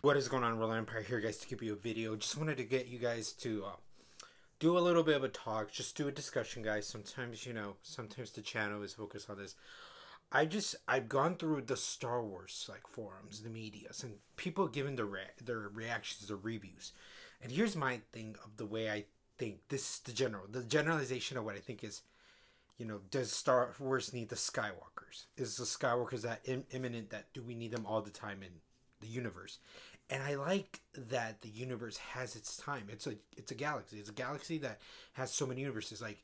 What is going on, Roller Empire here, guys, to give you a video. Just wanted to get you guys to do a little bit of a talk, just do a discussion, guys. Sometimes, sometimes the channel is focused on this. I've gone through the Star Wars like forums, the medias, and people giving their reactions, their reviews. And here's my thing of the way I think this is the generalization of what I think is, does Star Wars need the Skywalkers? Is the Skywalkers that imminent that do we need them all the time in the universe? And I like that the universe has its time. It's a galaxy. It's a galaxy that has so many universes. Like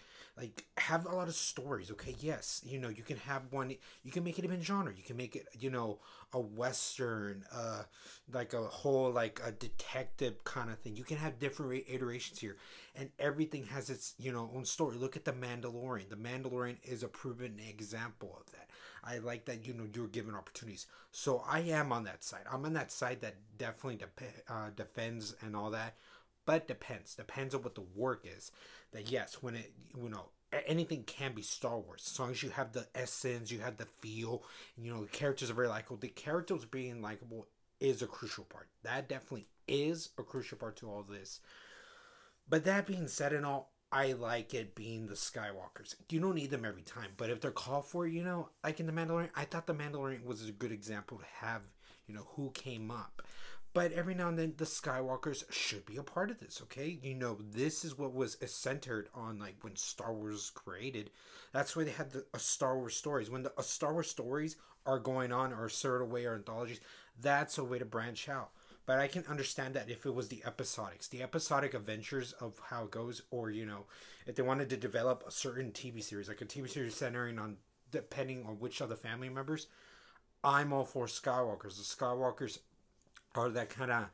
have a lot of stories. Okay, yes, you can have one. You can make it even genre. You can make it a western, like a whole like a detective kind of thing. You can have different iterations here, and everything has its own story. Look at the Mandalorian. The Mandalorian is a proven example of that. I like that you're given opportunities. So I am on that side. I'm on that side that definitely defends and all that, but depends on what the work is. That yes, when it anything can be Star Wars as long as you have the essence, you have the feel, and the characters are very likable. The characters being likable is a crucial part. That definitely is a crucial part to all this. But that being said and all, I like it being the Skywalkers. You don't need them every time, but if they're called for, like in the Mandalorian, I thought the Mandalorian was a good example to have, who came up. But every now and then, the Skywalkers should be a part of this, okay? This is what was centered on, like, when Star Wars was created. That's why they had a Star Wars stories. When the Star Wars stories are going on, or a certain way, or anthologies, that's a way to branch out. But I can understand that if it was the episodic adventures of how it goes, or, if they wanted to develop a certain TV series, like a TV series centering on, depending on which of the family members, I'm all for Skywalkers. The Skywalkers are that kind of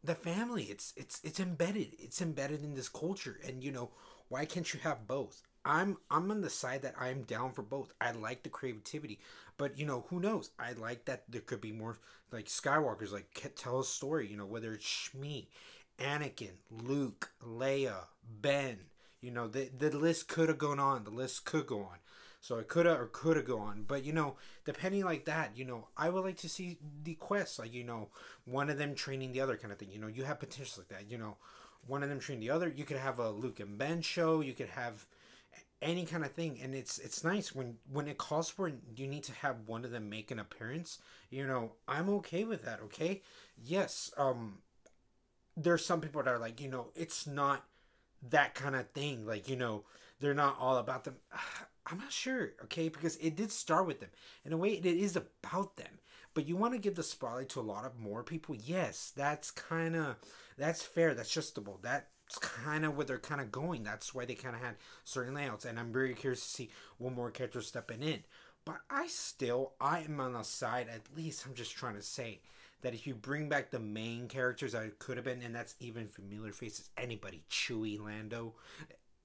the family. It's embedded. It's embedded in this culture. And, why can't you have both? I'm on the side that I'm down for both. I like the creativity, but who knows? I like that there could be more like Skywalkers, like tell a story. Whether it's Shmi, Anakin, Luke, Leia, Ben. The list could have gone on. The list could go on. So it could have go on. But depending like that, I would like to see the quests, like one of them training the other kind of thing. You have potential like that. One of them training the other. You could have a Luke and Ben show. You could have any kind of thing, and it's nice when it calls for it, you need to have one of them make an appearance. I'm okay with that. Okay, yes. There's some people that are like, it's not that kind of thing. Like, they're not all about them. I'm not sure, okay, because it did start with them. In a way, it is about them. But you want to give the spotlight to a lot of more people. Yes, that's fair. That's justable. That's kind of where they're kind of going. That's why they kind of had certain layouts. And I'm very curious to see what more characters stepping in. But I am on the side, at least I'm just trying to say, that if you bring back the main characters that it could have been, and that's even familiar faces, anybody, Chewie, Lando,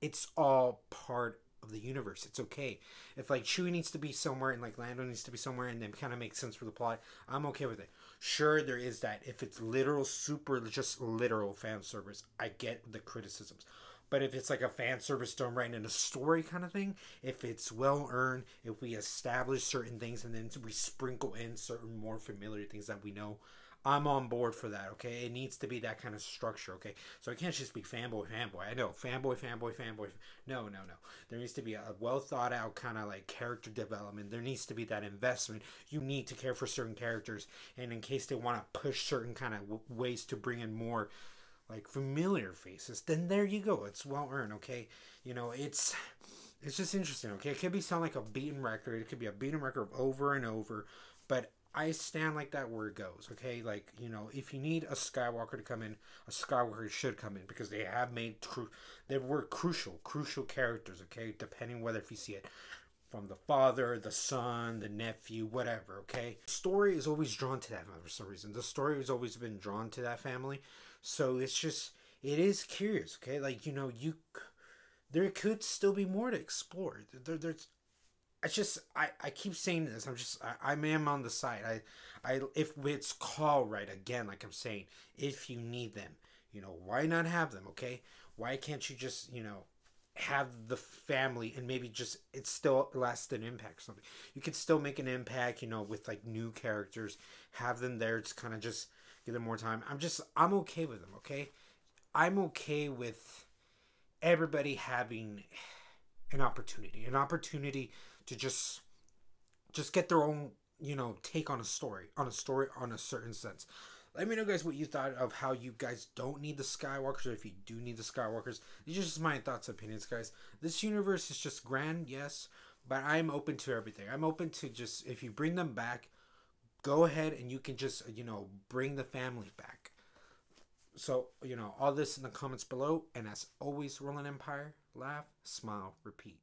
it's all part of the universe. It's okay. If like Chewie needs to be somewhere and like Lando needs to be somewhere and then kind of makes sense for the plot, I'm okay with it. Sure, there is that. If it's literal, super, just literal fan service, I get the criticisms. But if it's like a fan service done right in a story kind of thing, if it's well earned, if we establish certain things and then we sprinkle in certain more familiar things that we know, I'm on board for that, okay? It needs to be that kind of structure, okay? So it can't just be fanboy. I know, fanboy. No. There needs to be a well thought out kind of like character development. There needs to be that investment. You need to care for certain characters. And in case they want to push certain kind of ways to bring in more like familiar faces, then there you go. It's well earned, okay? It's just interesting, okay? It could be sound like a beaten record. It could be a beaten record of over and over, but I stand like that where it goes, okay? Like, if you need a Skywalker to come in, a Skywalker should come in because they have made they were crucial characters, okay? Depending whether if you see it from the father, the son, the nephew, whatever, okay? The story is always drawn to that for some reason. The story has always been drawn to that family. So it is curious, okay? Like, there could still be more to explore. I keep saying this. I am on the side. If it's called right again, like I'm saying, if you need them, why not have them? Okay, why can't you just have the family, and maybe just it still lasts an impact or something. You could still make an impact, you know, with like new characters, have them there, just kind of just give them more time. I'm okay with them. Okay, I'm okay with everybody having an opportunity to just get their own, you know, take on a story on a certain sense. Let me know, guys, what you thought of how you guys don't need the Skywalkers, or if you do need the Skywalkers. These are just my thoughts and opinions, guys. This universe is just grand, yes, but I'm open to everything. I'm open to just, if you bring them back, go ahead and you can just, you know, bring the family back. So, you know, all this in the comments below. And as always, Roland Empire, laugh, smile, repeat.